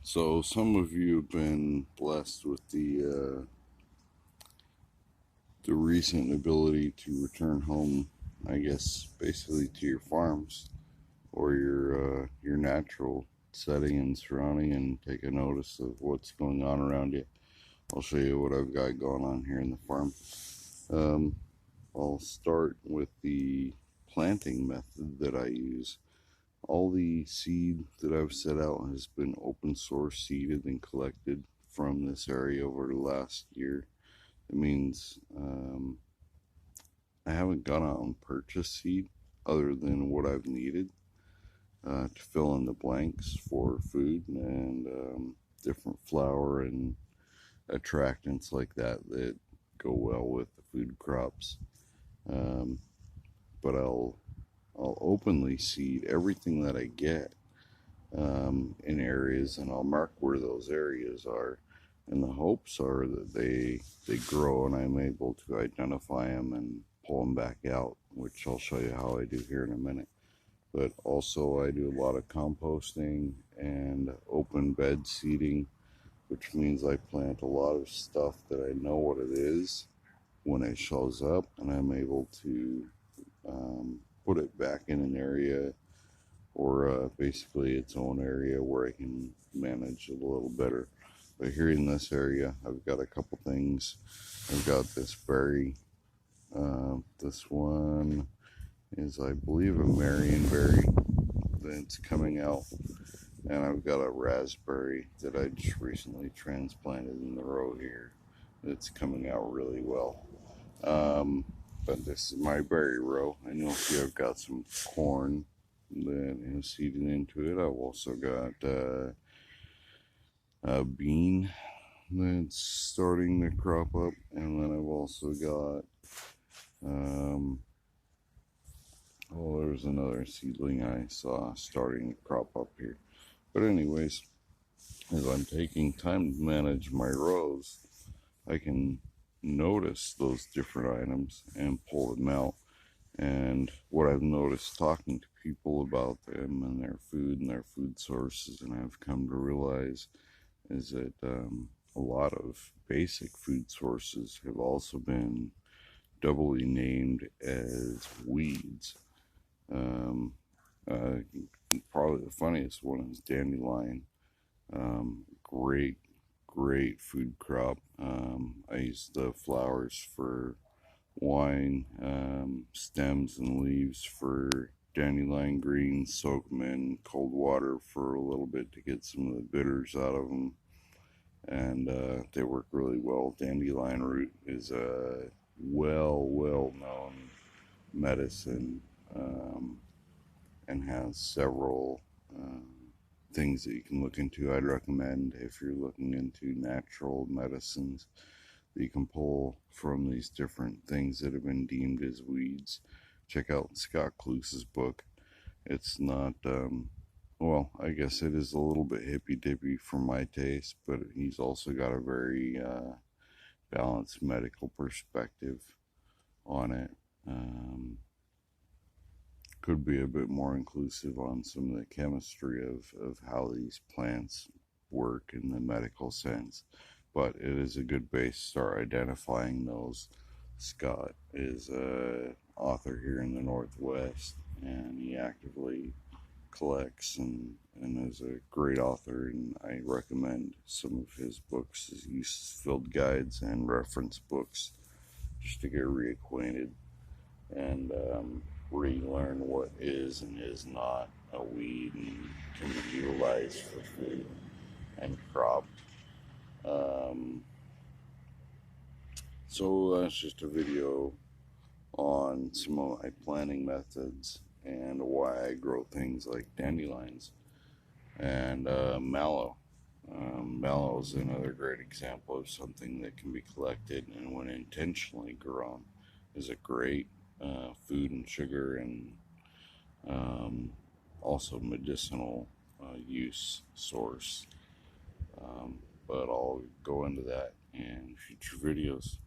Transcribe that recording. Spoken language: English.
So some of you have been blessed with the recent ability to return home, I guess, basically to your farms or your natural setting and surrounding, and take a notice of what's going on around you. I'll show you what I've got going on here in the farm. Um, I'll start with the planting method that I use. All the seed that I've set out has been open source seeded and collected from this area over the last year. It means I haven't gone out and purchased seed other than what I've needed to fill in the blanks for food and different flower and attractants like that that go well with the food crops. Um, but I'll openly seed everything that I get in areas, and I'll mark where those areas are. And the hopes are that they grow, and I'm able to identify them and pull them back out, which I'll show you how I do here in a minute. But also, I do a lot of composting and open bed seeding, which means I plant a lot of stuff that I know what it is when it shows up, and I'm able to put it back in an area or basically its own area where I can manage it a little better. But here in this area, I've got a couple things. I've got this berry. This one is, I believe, a Marionberry that's coming out. And I've got a raspberry that I just recently transplanted in the row here that's coming out really well. But this is my berry row. I know if I've got some corn that is seeded into it. I've also got a bean that's starting to crop up, and then I've also got there's another seedling I saw starting to crop up here. But anyways, as I'm taking time to manage my rows, I can notice those different items and pull them out. And what I've noticed talking to people about them and their food sources, and I've come to realize, is that a lot of basic food sources have also been doubly named as weeds. Um, Probably the funniest one is dandelion. Great, great food crop. I use the flowers for wine, stems and leaves for dandelion greens, soak them in cold water for a little bit to get some of the bitters out of them, and they work really well. Dandelion root is a well known medicine, and has several things that you can look into. I'd recommend, if you're looking into natural medicines that you can pull from these different things that have been deemed as weeds, check out Scott Kluse's book. It's not, well, I guess it is a little bit hippy dippy for my taste, but he's also got a very balanced medical perspective on it. Could be a bit more inclusive on some of the chemistry of how these plants work in the medical sense, but it is a good base to start identifying those. Scott is an author here in the Northwest, and he actively collects and is a great author, and I recommend some of his books, his use-filled guides and reference books, just to get reacquainted and relearn what is and is not a weed and can be utilized for food and crop. Um, so that's just a video on some of my planting methods and why I grow things like dandelions and mallow. Mallow is another great example of something that can be collected and, when intentionally grown, is a great food and sugar and also medicinal use source. But I'll go into that in future videos.